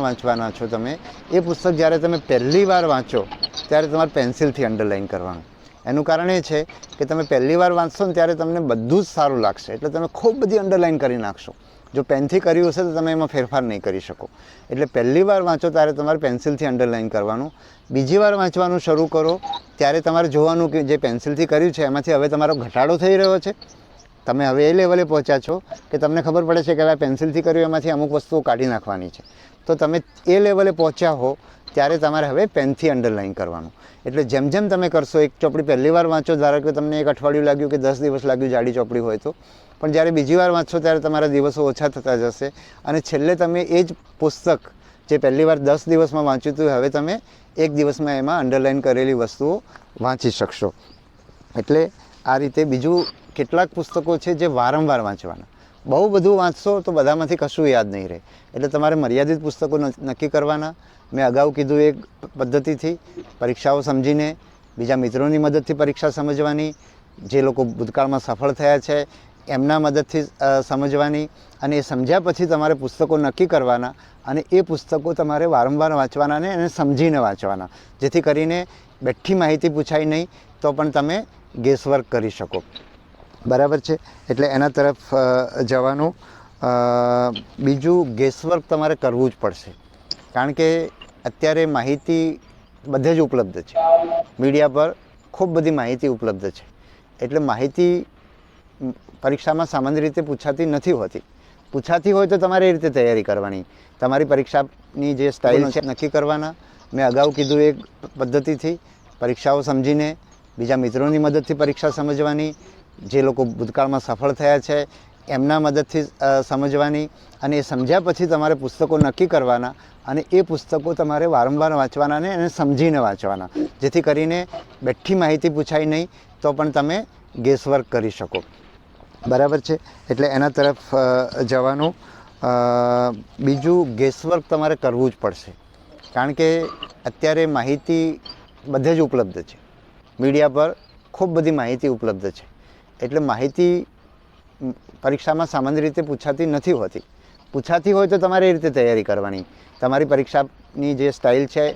વાંચવાના છો તમે, એ પુસ્તક જ્યારે તમે પહેલી વાર વાંચો ત્યારે તમારે પેન્સિલથી અંડરલાઇન કરવાનું. એનું કારણ એ છે કે તમે પહેલી વાર વાંચશો ને ત્યારે તમને બધું જ સારું લાગશે, એટલે તમે ખૂબ બધી અંડરલાઇન કરી નાખશો. જો પેનથી કર્યું હશે તો તમે એમાં ફેરફાર નહીં કરી શકો. એટલે પહેલી વાર વાંચો ત્યારે તમારે પેન્સિલથી અંડરલાઇન કરવાનું. બીજી વાર વાંચવાનું શરૂ કરો ત્યારે તમારે જોવાનું કે જે પેન્સિલથી કર્યું છે એમાંથી હવે તમારો ઘટાડો થઈ રહ્યો છે. તમે હવે એ લેવલે પહોંચ્યા છો કે તમને ખબર પડે છે કે હવે પેન્સિલથી કર્યું એમાંથી અમુક વસ્તુઓ કાઢી નાખવાની છે. તો તમે એ લેવલે પહોંચ્યા હો ત્યારે તમારે હવે પેનથી અંડરલાઇન કરવાનું. એટલે જેમ જેમ તમે કરશો, એક ચોપડી પહેલી વાર વાંચો, ધારો કે તમને 1 અઠવાડિયું લાગ્યું કે 10 દિવસ લાગ્યું જાડી ચોપડી હોય તો, પણ જ્યારે બીજી વાર વાંચશો ત્યારે તમારા દિવસો ઓછા થતા જશે અને છેલ્લે તમે એ જ પુસ્તક જે પહેલી વાર 10 દિવસમાં વાંચ્યું હતું હવે તમે 1 દિવસમાં એમાં અંડરલાઇન કરેલી વસ્તુઓ વાંચી શકશો. એટલે આ રીતે બીજું કેટલાક પુસ્તકો છે જે વારંવાર વાંચવાના. બહુ બધું વાંચશો તો બધામાંથી કશું યાદ નહીં રહે, એટલે તમારે મર્યાદિત પુસ્તકો નક્કી કરવાના. મેં અગાઉ કીધું એક પદ્ધતિથી પરીક્ષાઓ સમજીને, બીજા મિત્રોની મદદથી પરીક્ષા સમજવાની, જે લોકો ભૂતકાળમાં સફળ થયા છે એમના મદદથી સમજવાની, અને એ સમજ્યા પછી તમારે પુસ્તકો નક્કી કરવાના અને એ પુસ્તકો તમારે વારંવાર વાંચવાના અને એને સમજીને વાંચવાના, જેથી કરીને બેઠી માહિતી પૂછાય નહીં તો પણ તમે ગેસવર્ક કરી શકો. બરાબર છે? એટલે એના તરફ જવાનું. બીજું, ગેસવર્ક તમારે કરવું જ પડશે, કારણ કે અત્યારે માહિતી બધે જ ઉપલબ્ધ છે. મીડિયા પર ખૂબ બધી માહિતી ઉપલબ્ધ છે. એટલે માહિતી પરીક્ષામાં સામાન્ય રીતે પૂછાતી નથી હોતી. પૂછાતી હોય તો તમારે એ રીતે તૈયારી કરવાની. તમારી પરીક્ષાની જે સ્ટાઇલ છે નક્કી કરવાના. મેં અગાઉ કીધું એક પદ્ધતિથી પરીક્ષાઓ સમજીને, બીજા મિત્રોની મદદથી પરીક્ષા સમજવાની, જે લોકો ભૂતકાળમાં સફળ થયા છે એમના મદદથી સમજવાની, અને એ સમજ્યા પછી તમારે પુસ્તકો નક્કી કરવાના અને એ પુસ્તકો તમારે વારંવાર વાંચવાના અને એને સમજીને વાંચવાના, જેથી કરીને બેઠી માહિતી પૂછાય નહીં તો પણ તમે ગેસવર્ક કરી શકો. બરાબર છે? એટલે એના તરફ જવાનું. બીજું, ગેસવર્ક તમારે કરવું જ પડશે, કારણ કે અત્યારે માહિતી બધે જ ઉપલબ્ધ છે. મીડિયા પર ખૂબ બધી માહિતી ઉપલબ્ધ છે. એટલે માહિતી પરીક્ષામાં સામાન્ય રીતે પૂછાતી નથી હોતી. પૂછાતી હોય તો તમારે એ રીતે તૈયારી કરવાની. તમારી પરીક્ષાની જે સ્ટાઇલ છે,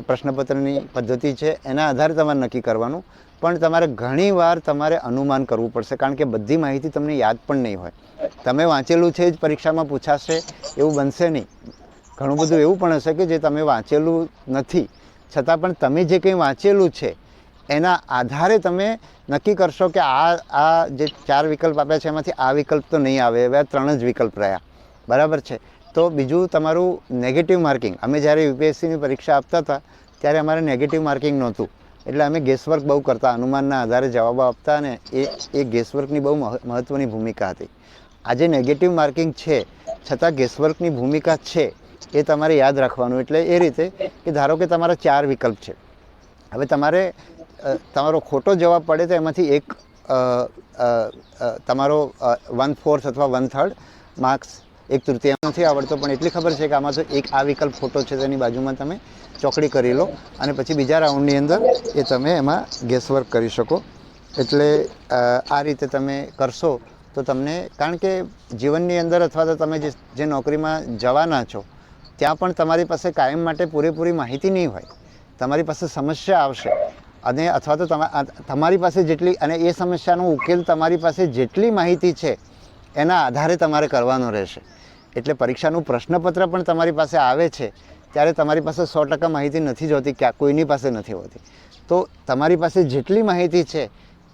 પ્રશ્નપત્રની પદ્ધતિ છે, એના આધારે તમારે નક્કી કરવાનું. પણ તમારે ઘણીવાર તમારે અનુમાન કરવું પડશે, કારણ કે બધી માહિતી તમને યાદ પણ નહીં હોય. તમે વાંચેલું છે જ પરીક્ષામાં પૂછાશે એવું બનશે નહીં. ઘણું બધું એવું પણ હશે કે જે તમે વાંચેલું નથી, છતાં પણ તમે જે કંઈ વાંચેલું છે એના આધારે તમે નક્કી કરશો કે આ જે 4 વિકલ્પ આપ્યા છે એમાંથી આ વિકલ્પ તો નહીં આવે, હવે 3 જ વિકલ્પ રહ્યા. બરાબર છે? તો બીજું, તમારું નેગેટિવ માર્કિંગ. અમે જ્યારે યુપીએસસીની પરીક્ષા આપતા હતા ત્યારે અમારે નેગેટિવ માર્કિંગ નહોતું, એટલે અમે ગેસવર્ક બહુ કરતા, અનુમાનના આધારે જવાબો આપતા, અને એ ગેસવર્કની બહુ મહત્ત્વની ભૂમિકા હતી. આજે નેગેટિવ માર્કિંગ છે છતાં ગેસવર્કની ભૂમિકા છે એ તમારે યાદ રાખવાનું. એટલે એ રીતે કે ધારો કે તમારા 4 વિકલ્પ છે, હવે તમારો ખોટો જવાબ પડે તો એમાંથી એક તમારો 1/4 અથવા 1/3 માર્ક્સ, 1/3 નથી આવડતો પણ એટલી ખબર છે કે આમાં તો એક આ વિકલ્પ ખોટો છે, તેની બાજુમાં તમે ચોકડી કરી લો અને પછી બીજા રાઉન્ડની અંદર એ તમે એમાં ગેસવર્ક કરી શકો. એટલે આ રીતે તમે કરશો તો તમને, કારણ કે જીવનની અંદર અથવા તો તમે જે નોકરીમાં જવાના છો ત્યાં પણ તમારી પાસે કાયમ માટે પૂરેપૂરી માહિતી નહીં હોય. તમારી પાસે સમસ્યા આવશે અને અથવા તો તમારી પાસે જેટલી, અને એ સમસ્યાનો ઉકેલ તમારી પાસે જેટલી માહિતી છે એના આધારે તમારે કરવાનો રહેશે. એટલે પરીક્ષાનું પ્રશ્નપત્ર પણ તમારી પાસે આવે છે ત્યારે તમારી પાસે 100% માહિતી નથી જ હોતી, ક્યાં કોઈની પાસે નથી હોતી. તો તમારી પાસે જેટલી માહિતી છે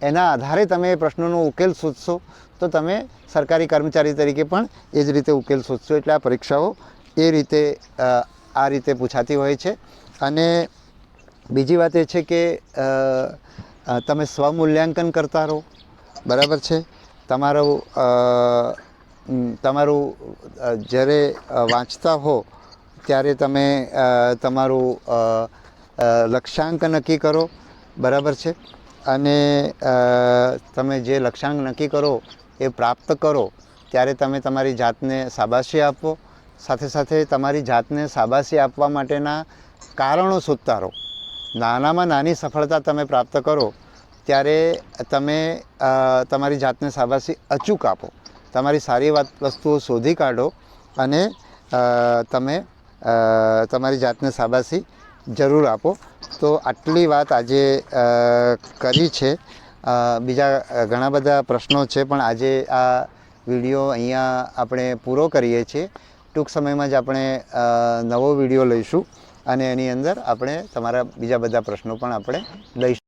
એના આધારે તમે એ પ્રશ્નોનો ઉકેલ શોધશો તો તમે સરકારી કર્મચારી તરીકે પણ એ જ રીતે ઉકેલ શોધશો. એટલે આ પરીક્ષાઓ એ રીતે આ રીતે પૂછાતી હોય છે. અને બીજી વાત એ છે કે તમે સ્વમૂલ્યાંકન કરતા રહો. બરાબર છે? તમારું જ્યારે વાંચતા હો ત્યારે તમે તમારું લક્ષ્યાંક નક્કી કરો. બરાબર છે? અને તમે જે લક્ષ્યાંક નક્કી કરો એ પ્રાપ્ત કરો ત્યારે તમે તમારી જાતને શાબાશી આપો. સાથે સાથે તમારી જાતને શાબાશી આપવા માટેના કારણો શોધતા રહો. નાનામાં નાની સફળતા તમે પ્રાપ્ત કરો ત્યારે તમે તમારી જાતને શાબાશી અચૂક આપો. તમારી સારી વસ્તુઓ શોધી કાઢો અને તમે તમારી જાતને શાબાશી જરૂર આપો. તો આટલી વાત આજે કરી છે. બીજા ઘણા બધા પ્રશ્નો છે, પણ આજે આ વિડીયો અહીંયા આપણે પૂરો કરીએ છીએ. ટૂંક સમયમાં જ આપણે નવો વિડીયો લઈશું અને એની અંદર આપણે તમારા બીજા બધા પ્રશ્નો પણ આપણે લઈશું.